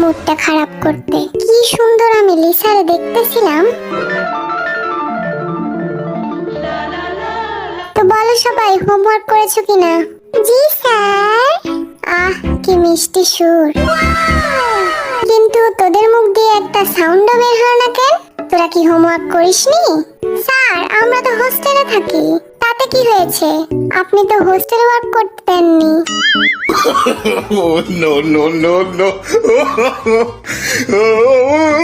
মুডটা খারাপ করতে। কি সুন্দর আমি লিসারে দেখতেছিলাম। তো বলো সবাই, হোমওয়ার্ক করেছো কিনা? জি স্যার। কি মিষ্টি সুর, কিন্তু তোদের মুখ দিয়ে একটা সাউন্ডও বের হয় না কেন? তোরা কি হোমওয়ার্ক করিসনি? স্যার, আমরা তো হোস্টেলে থাকি। তাতে কি হয়েছে? আপনি তো হোস্টেল ওয়ার্ক করতে দেননি।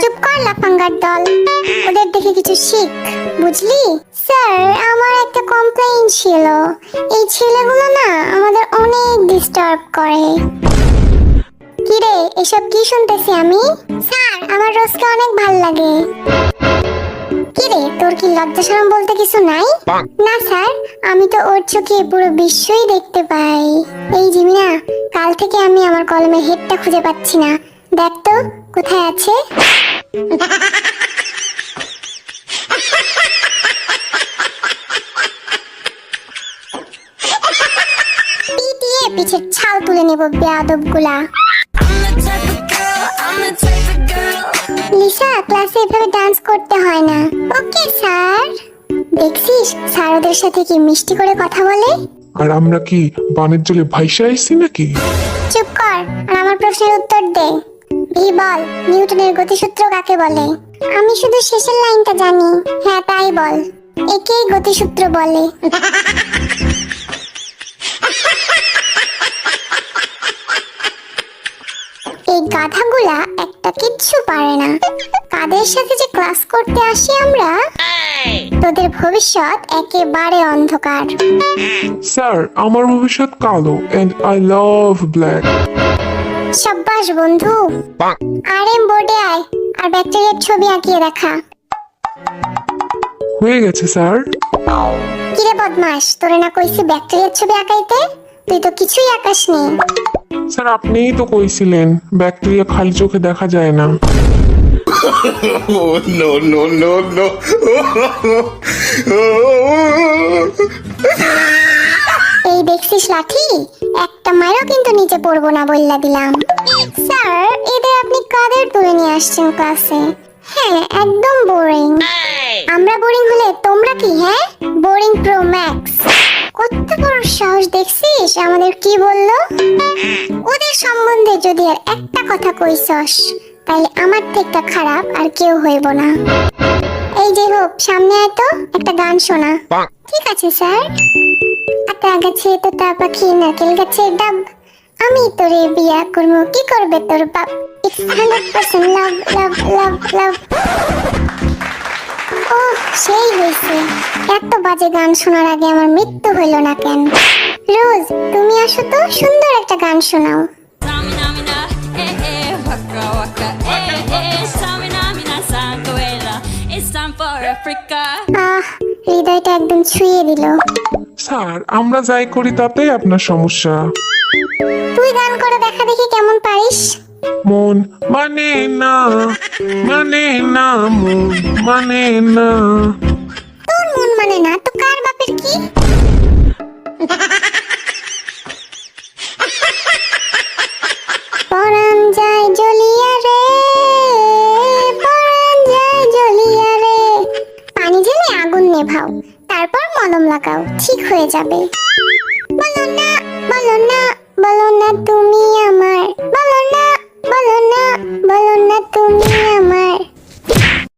চুপ কর লাফাঙ্গার দল, ওদের দেখে কিছু শিখ, বুঝলি? স্যার, আমার একটা কমপ্লেইন ছিল। এই ছেলেগুলো না আমাদের অনেক ডিস্টার্ব করে। কিরে, এসব কি শুনতেছি আমি? স্যার, আমার রোজকে অনেক ভাল লাগে। কিরে, তোর কি লজ্জা শরম বলতে কিছু নাই? না স্যার, আমি তো ওর চোখে পুরো বিশ্বই দেখতে পাই। এই জিমিনা, কাল থেকে আমি আমার কলমের হেডটা খুঁজে পাচ্ছি না। দেখ তো কোথায় আছে। পিটিয়ে পিছের ছাল তুলে নেব বেয়াদবগুলা। লিসা, ক্লাসে এভাবে ডান্স করতে হয় না। Okay sir. দেখছিস স্যার ওদের সাথে কি মিষ্টি করে কথা বলে। আর আমরা কি বানের জলে ভাইসা আইছি নাকি? চুপ কর আর আমার প্রশ্নের উত্তর দে। ভি বল, নিউটনের গতিসূত্র কাকে বলে? আমি শুধু শেষের লাইনটা জানি। হ্যাঁ তাই বল, একেই গতিসূত্র বলে। এই গাধাগুলা একটা কিচ্ছু পারে না। কাদের সাথে যে ক্লাস করতে আসি আমরা। তোদের ভবিষ্যৎ একেবারে অন্ধকার। স্যার, আমার ভবিষ্যৎ কালো এন্ড আই লাভ ব্ল্যাক। সাব্বাস বন্ধু। আরে বোর্ডে আয় আর ব্যাকটেরিয়ার ছবি আঁকিয়ে দেখা। হয়ে গেছে স্যার। কিরে বদমাস, তোরে না কইছি ব্যাকটেরিয়ার ছবি আঁকাইতে? তুই তো কিছুই আঁকাসনি। স্যার, আপনিই তো কইছিলেন ব্যাকটেরিয়া খালি চোখে দেখা যায় না। এই দেখছিস লাঠি, একটা মারও কিন্তু নিচে পড়বো না বললা দিলাম। স্যার, এদের আপনি কাদের তুলে নিয়ে আসছেন ক্লাসে? হ্যাঁ, একদম বোরিং। আমরা বোরিং হলে তোমরা কি? হ্যাঁ, বোরিং প্রো ম্যাক্স। কত বড় সাহস দেখছিস আমাদের কি বললো? ওদের সম্বন্ধে যদি আর একটা কথা কইছস তাহলে আমার থেকে খারাপ আর কেউ হইব না। এই যে হোক, সামনে আয় তো, একটা গান শোনা। ঠিক আছে স্যার। আতা গাছে তোতা পাখি নারকেল গাছে ডাব, আমি তোরে বিয়া করবো, কি করবে তোর বাপ? ইটস 100% লাভ লাভ লাভ লাভ। ও সেই হয়েছে। এত বাজে গান শোনার আগে আমার মৃত্যু হইল না কেন? রোজ, তুমি আসো তো, সুন্দর একটা গান শোনাও। হৃদয়টা একদম ছুঁয়ে দিল। স্যার, আমরা যাই করি তাতেই আপনার সমস্যা। তুই গান করে দেখা দেখি কেমন পারিস। মন মানে না, মানে না, মন মানে না। তোর মন মানে না তো কার বাপের কি? পরাণ যায় জ্বলিয়া রে, পরাণ যায় জ্বলিয়া রে। পানি ঢেলে আগুন নেভাও, তারপর মলম লাগাও, ঠিক হয়ে যাবে।